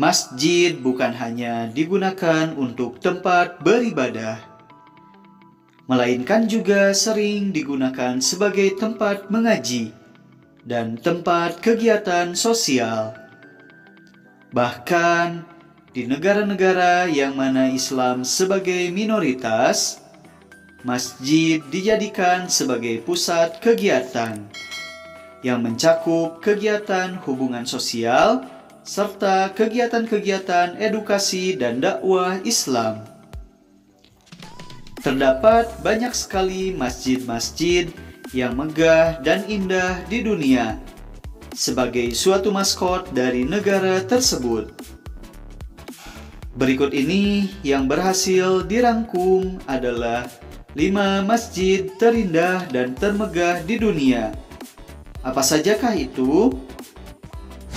Masjid bukan hanya digunakan untuk tempat beribadah, melainkan juga sering digunakan sebagai tempat mengaji dan tempat kegiatan sosial. Bahkan di negara-negara yang mana Islam sebagai minoritas, masjid dijadikan sebagai pusat kegiatan yang mencakup kegiatan hubungan sosial serta kegiatan-kegiatan edukasi dan dakwah Islam. Terdapat banyak sekali masjid-masjid yang megah dan indah di dunia sebagai suatu maskot dari negara tersebut. Berikut ini yang berhasil dirangkum adalah 5 masjid terindah dan termegah di dunia. Apa sajakah itu?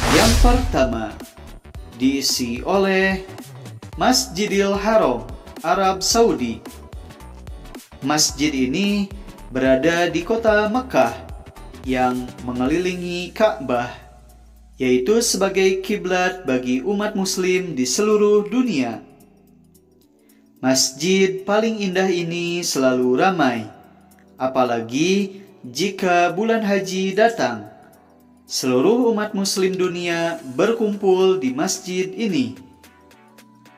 Yang pertama, diisi oleh Masjidil Haram, Arab Saudi. Masjid ini berada di kota Mekah yang mengelilingi Ka'bah, yaitu sebagai kiblat bagi umat muslim di seluruh dunia. Masjid paling indah ini selalu ramai, apalagi jika bulan haji datang. Seluruh umat muslim dunia berkumpul di masjid ini.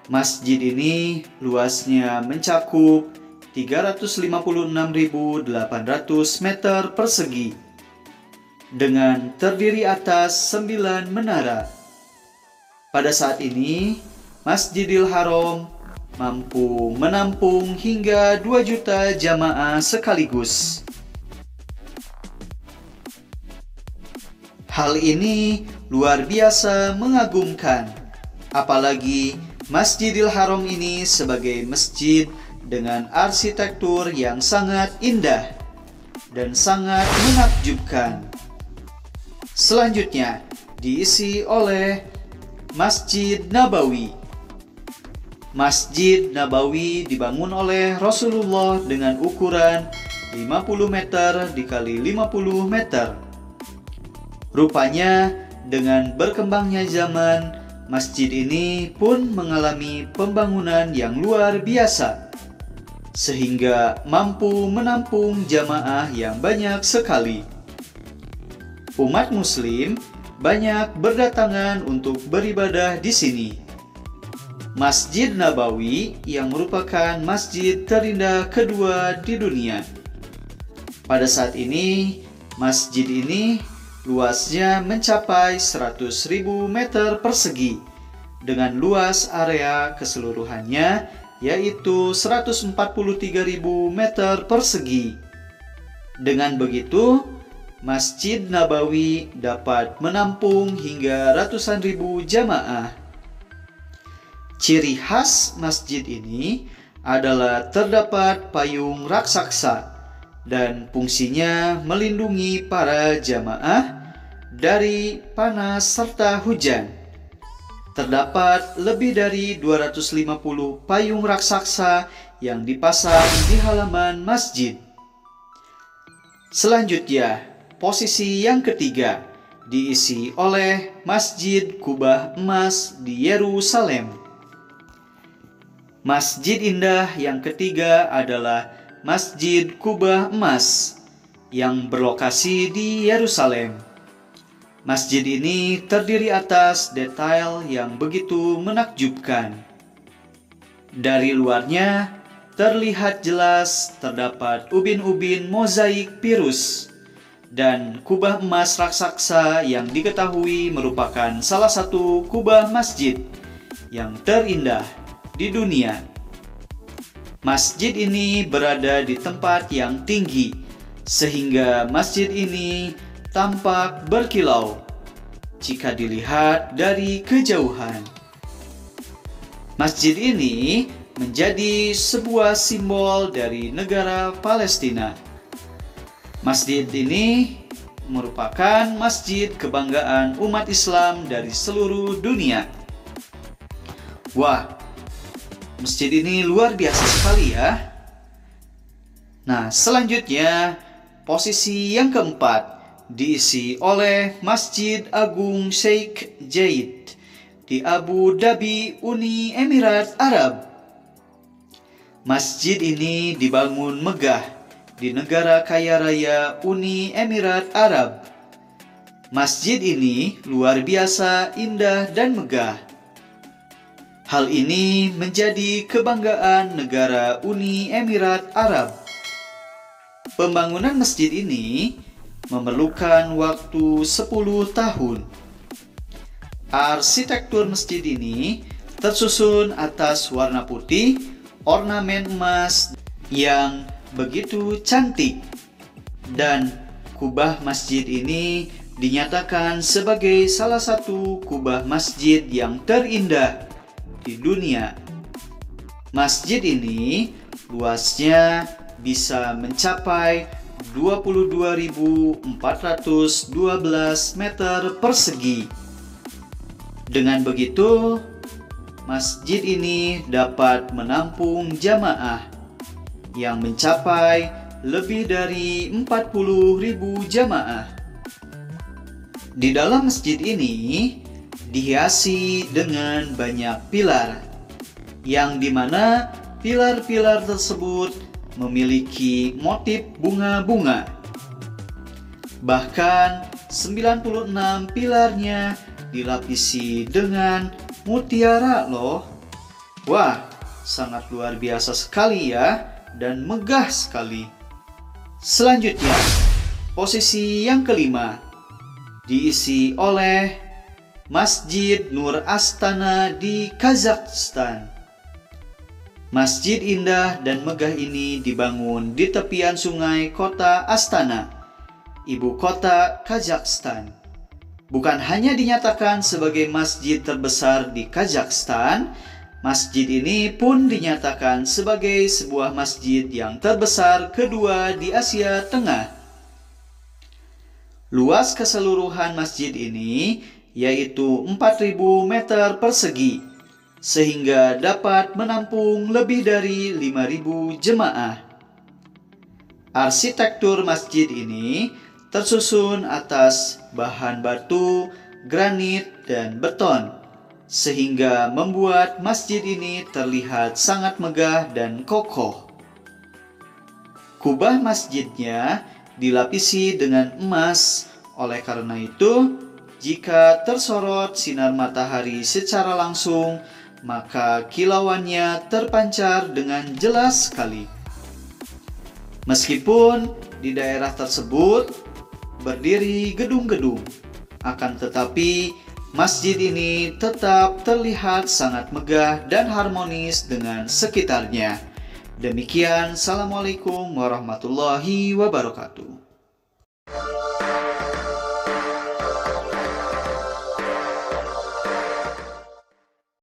Masjid ini luasnya mencakup 356.800 meter persegi dengan terdiri atas 9 menara. Pada saat ini, Masjidil Haram mampu menampung hingga 2 juta jamaah sekaligus. Hal ini luar biasa mengagumkan, apalagi Masjidil Haram ini sebagai masjid dengan arsitektur yang sangat indah dan sangat menakjubkan. Selanjutnya diisi oleh Masjid Nabawi. Masjid Nabawi dibangun oleh Rasulullah dengan ukuran 50 meter dikali 50 meter. Rupanya dengan berkembangnya zaman, masjid ini pun mengalami pembangunan yang luar biasa, sehingga mampu menampung jamaah yang banyak sekali. Umat muslim banyak berdatangan untuk beribadah di sini. Masjid Nabawi yang merupakan masjid terindah kedua di dunia. Pada saat ini, masjid ini luasnya mencapai 100.000 meter persegi dengan luas area keseluruhannya yaitu 143.000 meter persegi. Dengan begitu, Masjid Nabawi dapat menampung hingga ratusan ribu jamaah. Ciri khas masjid ini adalah terdapat payung raksasa dan fungsinya melindungi para jamaah dari panas serta hujan. Terdapat lebih dari 250 payung raksasa yang dipasang di halaman masjid. Selanjutnya, posisi yang ketiga diisi oleh Masjid Kubah Emas di Yerusalem. Masjid indah yang ketiga adalah Masjid Kubah Emas yang berlokasi di Yerusalem. Masjid ini terdiri atas detail yang begitu menakjubkan. Dari luarnya terlihat jelas terdapat ubin-ubin mozaik virus dan kubah emas raksasa yang diketahui merupakan salah satu kubah masjid yang terindah di dunia. Masjid ini berada di tempat yang tinggi, sehingga masjid ini tampak berkilau jika dilihat dari kejauhan. Masjid ini menjadi sebuah simbol dari negara Palestina. Masjid ini merupakan masjid kebanggaan umat Islam dari seluruh dunia. Wah, masjid ini luar biasa sekali ya. Nah, selanjutnya posisi yang keempat diisi oleh Masjid Agung Sheikh Zayed di Abu Dhabi, Uni Emirat Arab. Masjid ini dibangun megah di negara kaya raya Uni Emirat Arab. Masjid ini luar biasa indah dan megah. Hal ini menjadi kebanggaan negara Uni Emirat Arab. Pembangunan masjid ini memerlukan waktu 10 tahun. Arsitektur masjid ini tersusun atas warna putih, ornamen emas yang begitu cantik. Dan kubah masjid ini dinyatakan sebagai salah satu kubah masjid yang terindah di dunia. Masjid ini luasnya bisa mencapai 22.412 meter persegi. Dengan begitu, masjid ini dapat menampung jamaah yang mencapai lebih dari 40.000 jamaah. Di dalam masjid ini dihiasi dengan banyak pilar, yang dimana pilar-pilar tersebut memiliki motif bunga-bunga. Bahkan 96 pilarnya dilapisi dengan mutiara loh. Wah, sangat luar biasa sekali ya, dan megah sekali. Selanjutnya, posisi yang kelima diisi oleh Masjid Nur Astana di Kazakhstan. Masjid indah dan megah ini dibangun di tepian sungai kota Astana, ibu kota Kazakhstan. Bukan hanya dinyatakan sebagai masjid terbesar di Kazakhstan, masjid ini pun dinyatakan sebagai sebuah masjid yang terbesar kedua di Asia Tengah. Luas keseluruhan masjid ini yaitu 4.000 meter persegi, sehingga dapat menampung lebih dari 5.000 jemaah. Arsitektur masjid ini tersusun atas bahan batu, granit, dan beton, sehingga membuat masjid ini terlihat sangat megah dan kokoh. Kubah masjidnya dilapisi dengan emas, oleh karena itu, jika tersorot sinar matahari secara langsung, maka kilauannya terpancar dengan jelas sekali. Meskipun di daerah tersebut berdiri gedung-gedung, akan tetapi masjid ini tetap terlihat sangat megah dan harmonis dengan sekitarnya. Demikian, Assalamualaikum warahmatullahi wabarakatuh.